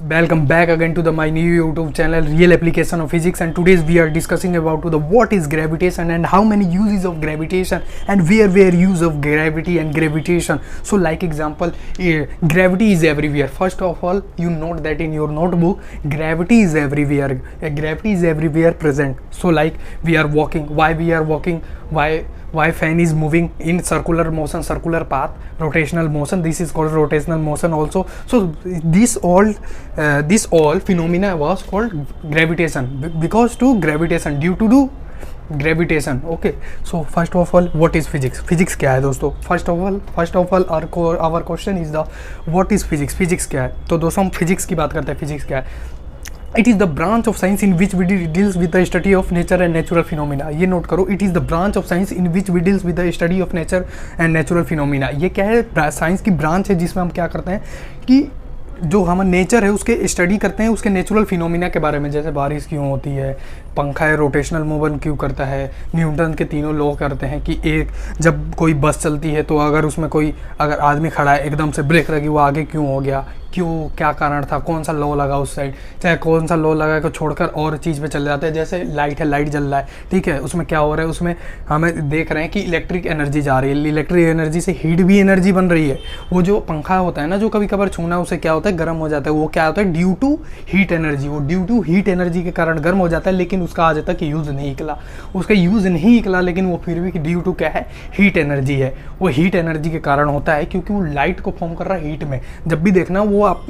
Welcome back again to my new YouTube channel, Real Application of Physics, and today we are discussing about what is gravitation and how many uses of gravitation and where use of gravity and gravitation. So like example, gravity is everywhere. First of all, you note that in your notebook, gravity is everywhere. Gravity is everywhere present. So like we are walking. Why we are walking? Why fan is moving in circular motion, circular path, rotational motion. This is called rotational motion also. So this all phenomena was called gravitation because to gravitation, due to gravitation. Okay, so first of all, what is physics? Physics क्या है दोस्तों? First of all our question is the what is physics? Physics क्या है? तो दोस्तों हम physics की बात करते हैं. physics क्या है? It is the branch of science in which we deals with the study of nature and natural phenomena. ये नोट करो, it is the branch of science in which we deals with the study of nature and natural phenomena. ये क्या है? Science की branch है जिसमें हम क्या करते हैं कि जो हम नेचर है उसके स्टडी करते हैं, उसके नेचुरल फिनोमिना के बारे में, जैसे बारिश क्यों होती है, पंखा है रोटेशनल मूवमेंट क्यों करता है, न्यूटन के तीनों लॉ करते हैं कि एक जब कोई बस चलती है तो अगर उसमें कोई अगर आदमी खड़ा है एकदम से ब्रेक लगी, वो आगे क्यों हो गया, क्यों, क्या कारण था, कौन सा लॉ लगा उस साइड, चाहे कौन सा लॉ लगा को छोड़कर और चीज़ पे चल जाते हैं. जैसे लाइट है, लाइट जल रहा है, ठीक है, उसमें क्या हो रहा है, उसमें हमें देख रहे हैं कि इलेक्ट्रिक एनर्जी जा रही है, इलेक्ट्रिक एनर्जी से हीट भी एनर्जी बन रही है. वो जो पंखा होता है ना, जो कभी कभार छूना उसे क्या होता है, गर्म हो जाता है. वो क्या होता है, ड्यू टू हीट एनर्जी. वो ड्यू टू हीट एनर्जी के कारण गर्म हो जाता है, लेकिन उसका आज तक यूज़ नहीं निकला, उसका यूज़ नहीं निकला, लेकिन वो फिर भी ड्यू टू क्या है, हीट एनर्जी है. वो हीट एनर्जी के कारण होता है क्योंकि वो लाइट को फॉर्म कर रहा है हीट में. जब भी देखना वो आप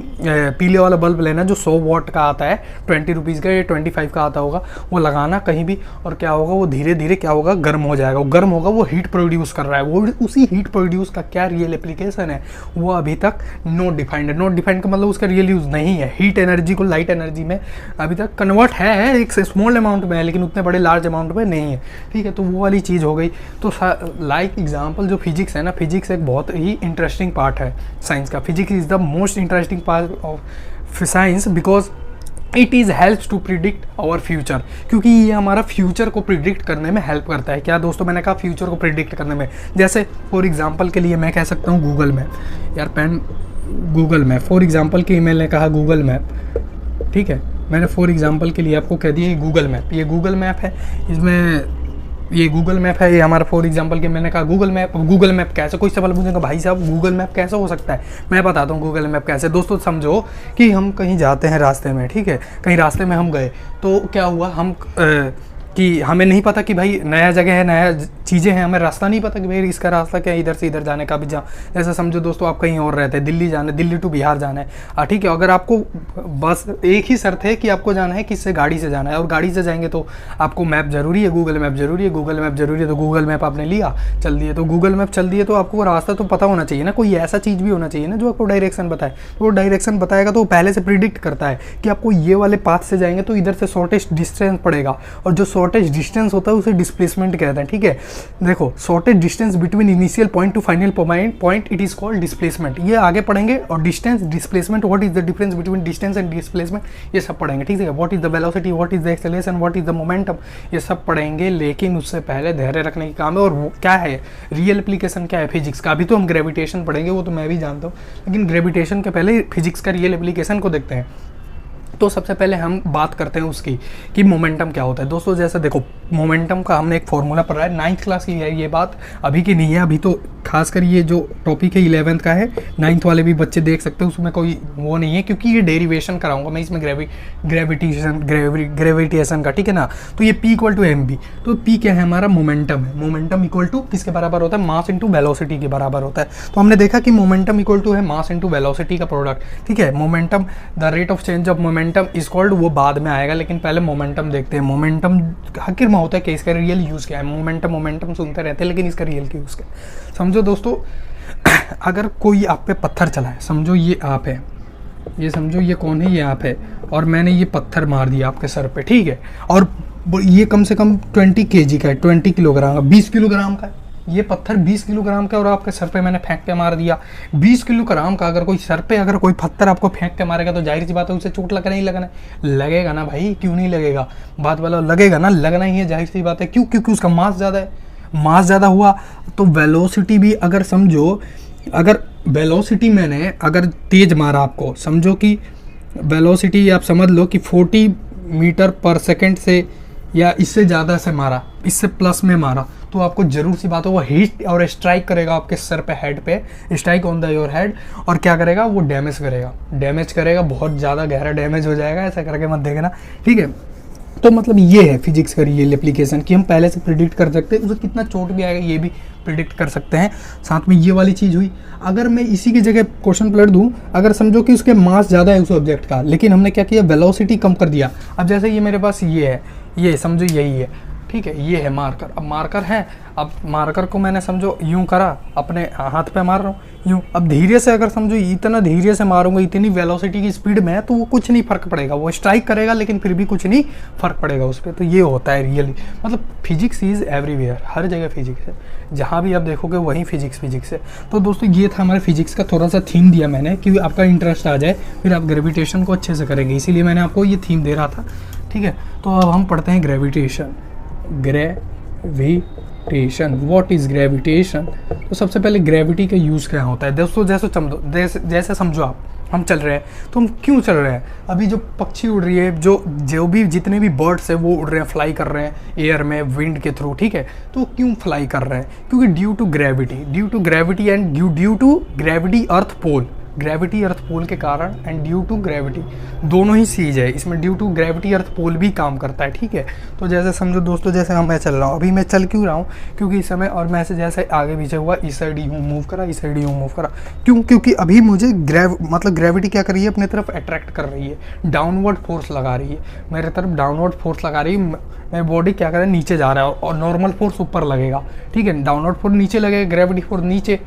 पीले वाला बल्ब लेना जो 100 वाट का आता है, 20 रुपीज़ का या 25 का आता होगा, वो लगाना कहीं भी, और क्या होगा, वो धीरे धीरे क्या होगा, गर्म हो जाएगा. वो गर्म होगा, वो हीट प्रोड्यूस कर रहा है. वो उसी हीट प्रोड्यूस का क्या रियल एप्लीकेशन है, वो अभी तक नॉट डिफाइंड है. नॉट डिफाइंड का मतलब उसका रियल यूज़ नहीं है. हीट एनर्जी को लाइट एनर्जी में अभी तक कन्वर्ट है, एक स्मॉल अमाउंट में है, लेकिन उतने बड़े लार्ज अमाउंट में नहीं है. ठीक है, तो वो वाली चीज़ हो गई. तो लाइक एग्जाम्पल जो फिजिक्स है ना, फिजिक्स एक बहुत ही इंटरेस्टिंग पार्ट है साइंस का. Physics is the most interesting part of science because it is helps to predict our future. क्योंकि ये हमारा फ्यूचर को प्रिडिक्ट करने में हेल्प करता है. क्या दोस्तों, मैंने कहा फ्यूचर को प्रिडिक्ट करने में. जैसे फॉर एग्जांपल के लिए मैं कह सकता हूँ गूगल मैप. यार pen, Google map for example के मैंने कहा गूगल मैप, ठीक है, मैंने फॉर एग्जांपल के लिए आपको कह दिया ये गूगल मैप. ये गूगल मैप है, इसमें ये गूगल मैप है, ये हमारा फॉर एग्जांपल के मैंने कहा गूगल मैप. गूगल मैप कैसे, कोई सवाल पूछेगा भाई साहब गूगल मैप कैसे हो सकता है, मैं बताता हूँ गूगल मैप कैसे. दोस्तों समझो कि हम कहीं जाते हैं रास्ते में, ठीक है, कहीं रास्ते में हम गए तो क्या हुआ, हम कि हमें नहीं पता कि भाई नया जगह है, नया चीज़ें हैं, हमें रास्ता नहीं पता कि भाई इसका रास्ता क्या है, इधर से इधर जाने का भी जैसे समझो दोस्तों आप कहीं और रहते हैं, दिल्ली जाना है, दिल्ली टू बिहार जाना है, ठीक है, अगर आपको बस एक ही शर्त है कि आपको जाना है किससे, गाड़ी से जाना है, और गाड़ी से जाएंगे तो आपको मैप जरूरी है, गूगल मैप जरूरी है. गूगल मैप जरूरी है तो गूगल मैप आपने लिया, चल दिए, तो गूगल मैप चल दिए तो आपको रास्ता तो पता होना चाहिए ना, कोई ऐसा चीज़ भी होना चाहिए ना जो आपको डायरेक्शन बताए. तो वो डायरेक्शन बताएगा तो पहले से प्रिडिक्ट करता है कि आपको ये वाले पाथ से जाएंगे तो इधर से शॉर्टेस्ट डिस्टेंस पड़ेगा, और जो शॉर्टेस्ट डिस्टेंस होता है उसे डिस्प्लेसमेंट कहते हैं. ठीक है, देखो shortest distance between initial point two final point, it is called displacement. ये आगे पढ़ेंगे. और distance, displacement, what is the difference between distance and displacement, ये सब पढ़ेंगे. ठीक है, what is the velocity, what is the acceleration, what is the momentum, ये सब पढ़ेंगे. लेकिन उससे पहले धैर्य रखने की काम है. और वो क्या है, रियल एप्लीकेशन क्या है फिजिक्स का. अभी तो हम ग्रेविटेशन पढ़ेंगे, वो तो मैं भी जानता हूँ, लेकिन ग्रेविटेशन के पहले फिजिक्स का रियल एप्लीकेशन को देखते हैं. तो सबसे पहले हम बात करते हैं उसकी कि मोमेंटम क्या होता है. दोस्तों जैसे देखो, मोमेंटम का हमने एक फॉर्मूला पढ़ा है, 9th क्लास की है ये बात, अभी की नहीं है. अभी तो खासकर ये जो टॉपिक है 11th का है, 9th वाले भी बच्चे देख सकते हैं, उसमें कोई वो नहीं है, क्योंकि ये डेरिवेशन कराऊंगा मैं इसमें ग्रेविटेशन का. ठीक है ना, तो ये P इक्वल टू mv. तो P क्या है, हमारा मोमेंटम है. मोमेंटम इक्वल टू किसके बराबर होता है, मास इंटू वेलोसिटी के बराबर होता है. तो हमने देखा कि मोमेंटम इक्वल टू है मास इंटू वेलोसिटी का प्रोडक्ट. ठीक है, momentum, the rate of change of momentum is called, वो बाद में आएगा, लेकिन पहले मोमेंटम देखते हैं. मोमेंटम आखिर में होता है कि इसका रियल यूज़ क्या है. मोमेंटम सुनते रहते हैं, लेकिन इसका रियल यूज़ क्या है. समझो दोस्तों, अगर कोई आप पे पत्थर चला है, समझो ये आप है, ये समझो ये कौन है, ये आप है, और मैंने ये पत्थर मार दिया आपके सर पे, ठीक है, और ये कम से कम 20 kg का है, 20 किलोग्राम का, 20 किलोग्राम का है. ये पत्थर 20 किलोग्राम का और आपके सर पे मैंने फेंक के मार दिया. 20 किलोग्राम का अगर कोई सर पे अगर कोई पत्थर आपको फेंक के मारेगा तो जाहिर सी बात है उसे चोट लगना नहीं लगना, लगेगा ना भाई, क्यों नहीं लगेगा, बात वाला लगेगा ना, लगना ही है, जाहिर सी बात है. क्यों, क्योंकि उसका मास ज़्यादा है. मास ज़्यादा हुआ तो वेलोसिटी भी, अगर समझो, अगर वेलोसिटी मैंने अगर तेज मारा आपको, समझो कि वेलोसिटी आप समझ लो कि 40 मीटर पर सेकंड से या इससे ज़्यादा से मारा, इससे प्लस में मारा, तो आपको जरूर सी बात है वो हिट और स्ट्राइक करेगा आपके सर पे, हेड पे, strike on the your head. और क्या करेगा वो डैमेज करेगा, बहुत ज़्यादा गहरा डैमेज हो जाएगा, ऐसा करके मत देखना, ठीक है। तो मतलब ये है फिजिक्स का रियल एप्लीकेशन कि हम पहले से प्रिडिक्ट कर सकते हैं उसे कितना चोट भी आएगा ये भी प्रिडिक्ट कर सकते हैं। साथ में ये वाली चीज़ हुई। अगर मैं इसी की जगह क्वेश्चन पलट दूं, अगर समझो कि उसके मास ज़्यादा है उस ऑब्जेक्ट का, लेकिन हमने क्या किया, वेलोसिटी कम कर दिया। अब जैसे ये मेरे पास ये है, ये समझो यही है, ठीक है, ये है मार्कर। अब मार्कर है, अब मार्कर को मैंने समझो यूं करा, अपने हाथ पे मार रहा हूँ यूं। अब धीरे से अगर समझो इतना धीरे से मारूंगा इतनी वेलोसिटी की स्पीड में, तो वो कुछ नहीं फर्क पड़ेगा, वो स्ट्राइक करेगा लेकिन फिर भी कुछ नहीं फर्क पड़ेगा उस पर। तो ये होता है रियली, मतलब फिजिक्स इज़ एवरीवेयर, हर जगह फिजिक्स है, जहाँ भी आप देखोगे वहीं फिजिक्स है। तो दोस्तों ये था हमारे फिजिक्स का थोड़ा सा थीम दिया मैंने कि आपका इंटरेस्ट आ जाए, फिर आप ग्रेविटेशन को अच्छे से करेंगे, इसीलिए मैंने आपको ये थीम दे रहा था, ठीक है। तो अब हम पढ़ते हैं gravitation. Gravitation, what is gravitation. तो सबसे पहले ग्रेविटी का यूज़ क्या होता है दोस्तों, जैसे समझो आप, हम चल रहे हैं, तो हम क्यों चल रहे हैं, अभी जो पक्षी उड़ रही है, जो भी जितने भी बर्ड्स हैं वो उड़ रहे हैं, फ्लाई कर रहे हैं एयर में विंड के थ्रू, ठीक है। तो क्यों फ्लाई कर रहे हैं, क्योंकि due to gravity and due to gravity earth pole, gravity earth pole के कारण एंड ड्यू टू ग्रेविटी, दोनों ही चीज़ है इसमें, ड्यू टू ग्रेविटी अर्थ पोल भी काम करता है, ठीक है। तो जैसे समझो दोस्तों, जैसे मैं चल रहा हूँ, अभी मैं चल क्यों रहा हूँ, क्योंकि इस समय, और मैं से जैसे आगे पीछे हुआ, इस साइड यूँ मूव करा, इस साइड यूँ मूव करा, क्यों, क्योंकि अभी मुझे मतलब ग्रेविटी क्या कर रही है, अपने तरफ अट्रैक्ट कर रही है, डाउनवर्ड फोर्स लगा रही है, मेरे तरफ डाउनवर्ड फोर्स लगा रही है, मेरी बॉडी क्या कर रहा है, नीचे जा रहा है, और नॉर्मल फोर्स ऊपर लगेगा, ठीक है, डाउनवर्ड फोर्स नीचे लगेगा, ग्रेविटी फोर्स नीचे,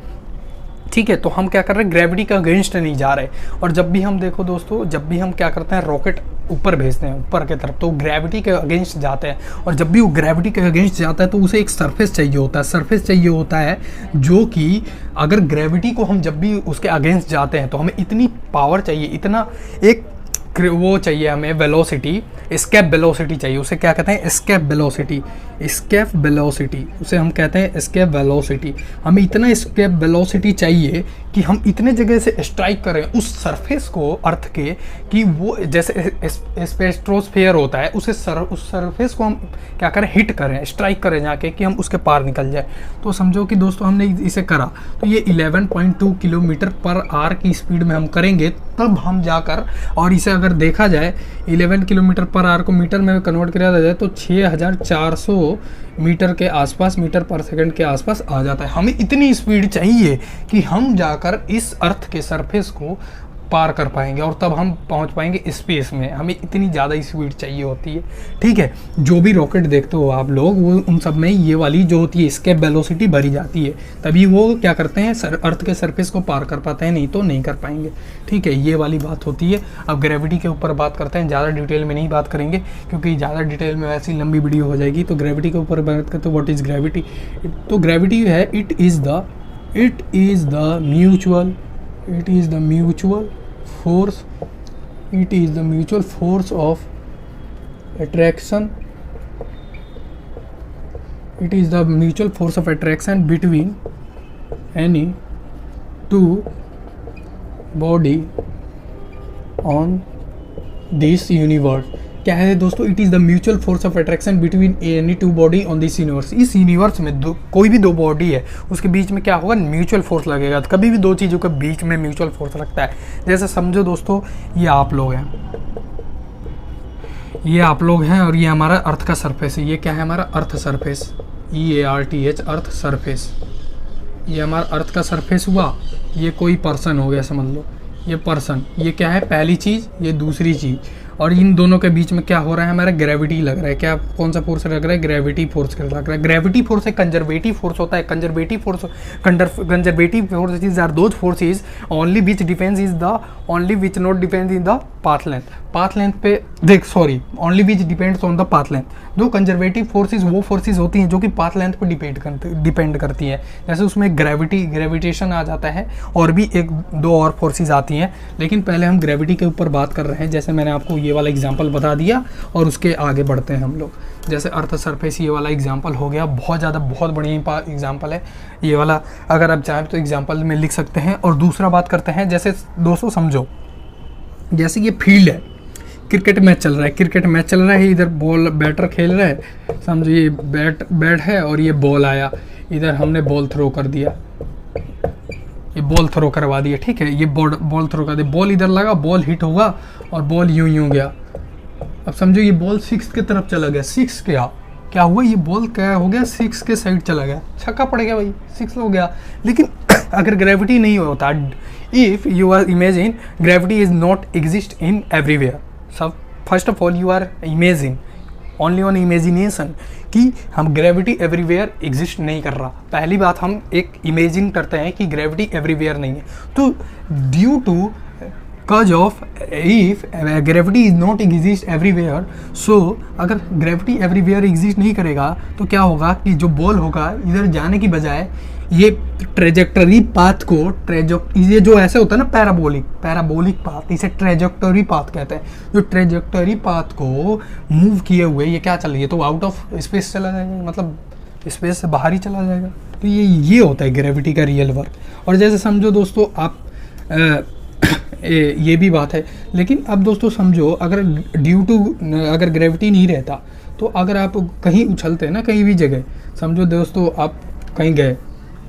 ठीक है। तो हम क्या कर रहे हैं, ग्रेविटी का अगेंस्ट नहीं जा रहे। और जब भी हम देखो दोस्तों, जब भी हम क्या करते हैं, रॉकेट ऊपर भेजते हैं ऊपर की तरफ, तो ग्रेविटी के अगेंस्ट जाते हैं, और जब भी वो ग्रेविटी के अगेंस्ट जाता है तो उसे एक सरफेस चाहिए होता है, जो कि अगर ग्रेविटी को हम जब भी उसके अगेंस्ट जाते हैं तो हमें इतनी पावर चाहिए, इतना एक वो चाहिए हमें वेलोसिटी, एस्केप वेलोसिटी चाहिए, उसे क्या कहते हैं, एस्केप वेलोसिटी, उसे हम कहते हैं एस्केप वेलोसिटी। हमें इतना एस्केप वेलोसिटी चाहिए कि हम इतने जगह से स्ट्राइक करें उस सरफेस को अर्थ के, कि वो जैसे स्पेक्ट्रोस्फीयर होता है, उस सरफेस को हम क्या करें, हिट करें, स्ट्राइक करें जाके, कि हम उसके पार निकल जाए। तो समझो कि दोस्तों हमने इसे करा, तो ये 11.2 किलोमीटर पर आवर की स्पीड में हम करेंगे, तब हम जाकर, और इसे अगर देखा जाए 11 किलोमीटर पर आवर को मीटर में कन्वर्ट किया जाए तो 6400 मीटर के आसपास, मीटर पर सेकंड के आसपास आ जाता है। हमें इतनी स्पीड चाहिए कि हम जाकर इस अर्थ के सरफेस को पार कर पाएंगे, और तब हम पहुंच पाएंगे स्पेस में। हमें इतनी ज़्यादा स्पीड चाहिए होती है, ठीक है। जो भी रॉकेट देखते हो आप लोग, वो उन सब में ये वाली जो होती है एस्केप वेलोसिटी भरी जाती है, तभी वो क्या करते हैं, अर्थ के सरफेस को पार कर पाते हैं, नहीं तो नहीं कर पाएंगे, ठीक है। ये वाली बात होती है। अब ग्रेविटी के ऊपर बात करते हैं, ज़्यादा डिटेल में नहीं बात करेंगे क्योंकि ज़्यादा डिटेल में वैसी लंबी वीडियो हो जाएगी। तो ग्रेविटी के ऊपर बात करते हैं, व्हाट इज़ ग्रेविटी। तो ग्रेविटी है, it is the mutual force of attraction. It is the mutual force of attraction between any two body on this universe. क्या है दोस्तों, it is the mutual force of attraction between any two body on this universe. इस universe में कोई भी दो body है, उसके बीच में क्या होगा, म्यूचुअल फोर्स लगेगा। तो कभी भी दो चीज़ों के बीच में म्यूचुअल फोर्स लगता है। जैसे समझो दोस्तों, ये आप लोग हैं, और ये हमारा अर्थ का सरफेस है। ये क्या है, हमारा earth surface, EARTH, earth surface. ये हमारा अर्थ का सरफेस हुआ। ये कोई पर्सन हो गया, समझ लो ये पर्सन। ये क्या है, पहली चीज़, ये दूसरी चीज़। और इन दोनों के बीच में क्या हो रहा है, हमारा ग्रेविटी लग रहा है। क्या, कौन सा फोर्स लग रहा है, ग्रेविटी फोर्स लग रहा है। ग्रेविटी फोर्स एक कंजर्वेटिव फोर्स होता है। Conservative force are those forces only which depends is the only which not depends in the path length पे only which depends on the path length. जो conservative forces वो forces होती हैं जो कि पाथ लेंथ पर डिपेंड करती हैं। जैसे उसमें ग्रेविटेशन आ जाता है, और भी एक दो और फोर्सेज आती हैं, लेकिन पहले हम ग्रेविटी के ऊपर बात कर रहे हैं। जैसे मैंने आपको ये वाला एग्जाम्पल बता दिया, और उसके आगे बढ़ते हैं हम लोग। जैसे अर्थ सरफेस, ये वाला एग्जाम्पल हो गया, बहुत बढ़िया एग्जाम्पल है ये वाला। अगर आप चाहें तो एग्जाम्पल में लिख सकते हैं। और दूसरा बात करते हैं, जैसे दोस्तों समझो जैसे ये फील्ड है, क्रिकेट मैच चल रहा है, इधर बॉल बैटर खेल रहा है, समझो ये बैट है और ये बॉल आया, इधर हमने बॉल थ्रो कर दिया, ये बॉल थ्रो करवा दिया, ठीक है, ये बॉल थ्रो कर दिया, बॉल इधर लगा, बॉल हिट होगा और बॉल यूं गया। अब समझो ये बॉल 6 की तरफ चला गया, 6 क्या हुआ, ये बॉल क्या हो गया, 6 के साइड चला गया, छक्का पड़ गया भाई, 6 हो गया। लेकिन अगर ग्रेविटी नहीं होता, if you are imagine gravity is not exist in everywhere, सब first of all you are imagine only on imagination कि हम ग्रेविटी एवरीवेयर एग्जिस्ट नहीं कर रहा। पहली बात हम एक इमेजिन करते हैं कि ग्रेविटी एवरीवेयर नहीं है, तो due to cause of if gravity is not exist everywhere, so अगर gravity everywhere exist नहीं करेगा तो क्या होगा कि जो बॉल होगा इधर जाने की बजाय ये ट्रेजेक्टरी पाथ को ये जो ऐसे होता है ना पैराबोलिक पाथ, इसे ट्रेजेक्टरी पाथ कहते हैं। जो ट्रेजेक्टरी पाथ को मूव किए हुए ये क्या चल रही है, तो आउट ऑफ स्पेस चला जाएगा, मतलब स्पेस से बाहर ही चला जाएगा। तो ये होता है ग्रेविटी का रियल वर्क। और जैसे समझो दोस्तों आप ये भी बात है, लेकिन अब दोस्तों समझो अगर ड्यू टू अगर ग्रेविटी नहीं रहता तो अगर आप कहीं उछलते ना कहीं भी जगह, समझो दोस्तों आप कहीं गए,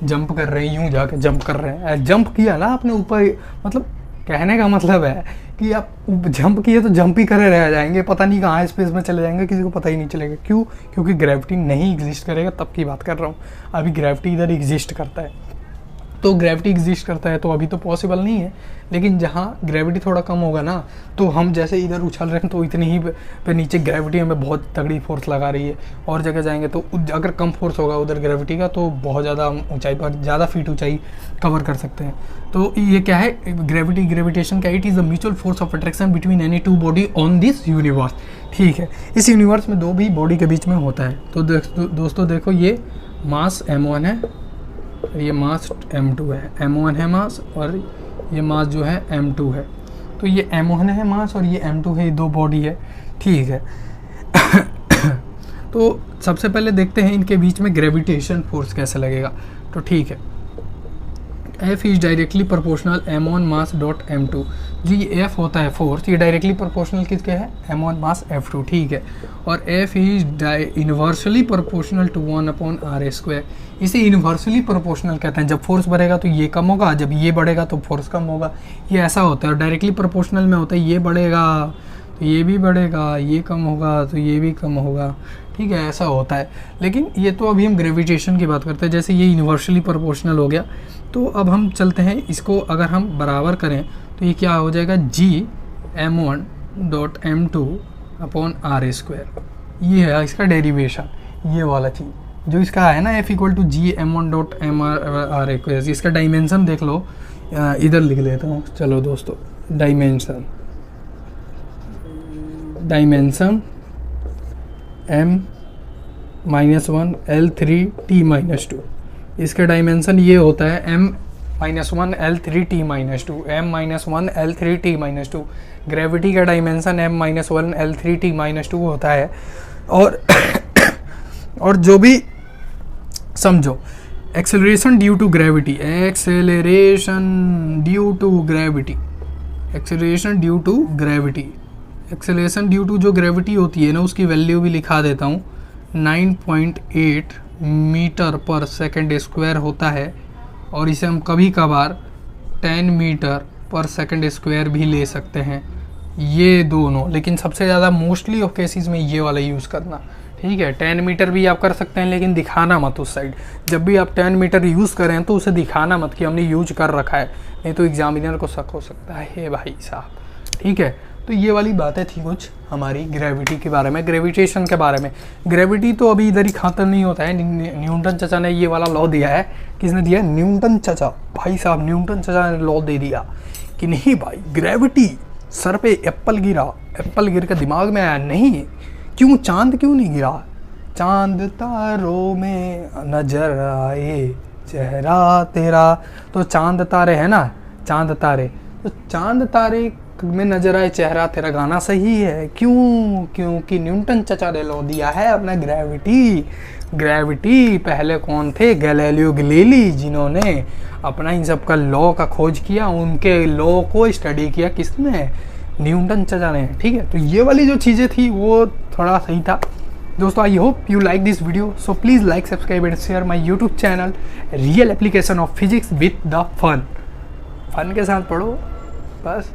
जंप कर रहे हैं, यूं जाके जंप कर रहे हैं, जंप किया ना आपने ऊपर, मतलब कहने का मतलब है कि आप जंप किए तो जंप ही करे रह जाएंगे, पता नहीं कहाँ स्पेस में चले जाएंगे, किसी को पता ही नहीं चलेगा। क्यों? क्योंकि ग्रेविटी नहीं एग्जिस्ट करेगा, तब की बात कर रहा हूँ। अभी ग्रेविटी इधर एग्जिस्ट करता है, तो ग्रेविटी एग्जिस्ट करता है तो अभी तो पॉसिबल नहीं है। लेकिन जहाँ ग्रेविटी थोड़ा कम होगा ना, तो हम जैसे इधर उछल रहे हैं तो इतनी ही पे नीचे ग्रेविटी हमें बहुत तगड़ी फोर्स लगा रही है, और जगह जाएंगे तो अगर कम फोर्स होगा उधर ग्रेविटी का तो बहुत ज़्यादा ऊंचाई पर, ज़्यादा फीट ऊंचाई कवर कर सकते हैं। तो ये क्या है ग्रेविटेशन का, it is the mutual force of attraction between any two body on this universe. ठीक है, इस यूनिवर्स में दो भी बॉडी के बीच में होता है। तो दोस्तों देखो, ये मास m1 है, ये मास m2 है, m1 है मास और ये मास जो है m2 है। तो ये m1 है मास और ये m2 है, ये दो बॉडी है। ठीक है तो सबसे पहले देखते हैं इनके बीच में ग्रेविटेशन फोर्स कैसे लगेगा। तो ठीक है, F is directly proportional m1 mass dot m2। जो ये F होता है फोर्स, ये डायरेक्टली प्रोपोर्शनल किसके है, m1 मास f2। ठीक है, और F is inversely proportional to 1/r²। इसे इन्वर्सली प्रोपोर्शनल कहते हैं। जब फोर्स बढ़ेगा तो ये कम होगा, जब ये बढ़ेगा तो फोर्स कम होगा, ये ऐसा होता है। और डायरेक्टली प्रोपोर्शनल में होता है ये बढ़ेगा तो ये भी बढ़ेगा, ये कम होगा तो ये भी कम होगा। ठीक है, ऐसा होता है। लेकिन ये तो अभी हम ग्रेविटेशन की बात करते हैं, जैसे ये यूनिवर्सली प्रोपोर्शनल हो गया। तो अब हम चलते हैं, इसको अगर हम बराबर करें तो ये क्या हो जाएगा, जी m1 डॉट m2/r²। ये है इसका डेरिवेशन, ये वाला चीज़ जो इसका है ना, F equal to G m1 dot m/r²। इसका डायमेंशन देख लो, इधर लिख लेता हूँ। चलो दोस्तों, डायमेंशन m-1 L3t-2। इसका डायमेंशन ये होता है m-1 L3t-2, m-1 L3t-2। Gravity का डायमेंशन m-1 L3t-2 होता है। और जो भी समझो, acceleration due to gravity, acceleration due to जो ग्रेविटी होती है ना, उसकी वैल्यू भी लिखा देता हूँ। 9.8 मीटर पर सेकंड स्क्वायर होता है, और इसे हम कभी कभार 10 मीटर पर सेकंड स्क्वायर भी ले सकते हैं, ये दोनों। लेकिन सबसे ज़्यादा मोस्टली ऑफ केसेस में ये वाला यूज़ करना। ठीक है, 10 मीटर भी आप कर सकते हैं, लेकिन दिखाना मत उस साइड। जब भी आप 10 मीटर यूज़ करें तो उसे दिखाना मत कि हमने यूज कर रखा है, नहीं तो एग्जामिनर को शक हो सकता है, हे भाई साहब। ठीक है, तो ये वाली बातें थी कुछ हमारी ग्रेविटी के बारे में, ग्रेविटेशन के बारे में। ग्रेविटी तो अभी इधर ही खत्म नहीं होता है। न्यूटन चाचा ने ये वाला लॉ दिया है। किसने दिया? न्यूटन चाचा, भाई साहब न्यूटन चाचा ने लॉ दे दिया कि नहीं भाई, ग्रेविटी, सर पे एप्पल गिर के दिमाग में आया नहीं, क्यों चांद क्यों नहीं गिरा? चांद तारों में नजर आए चेहरा तेरा। तो चांद तारे है ना, चांद तारे, तो चांद तारे में नजर आए चेहरा तेरा गाना सही है। क्यों? क्योंकि न्यूटन चाचा ने लॉ दिया है अपना ग्रेविटी। पहले कौन थे? गैलीलियो गैलीली, जिन्होंने अपना इन सब का लॉ का खोज किया। उनके लॉ को स्टडी किया किसने? न्यूटन चचा ने, ठीक है। तो ये वाली जो चीज़ें थी वो थोड़ा सही था दोस्तों। I hope you like this video, so please like, subscribe and share my YouTube channel real application of physics with the fun के साथ पढ़ो बस।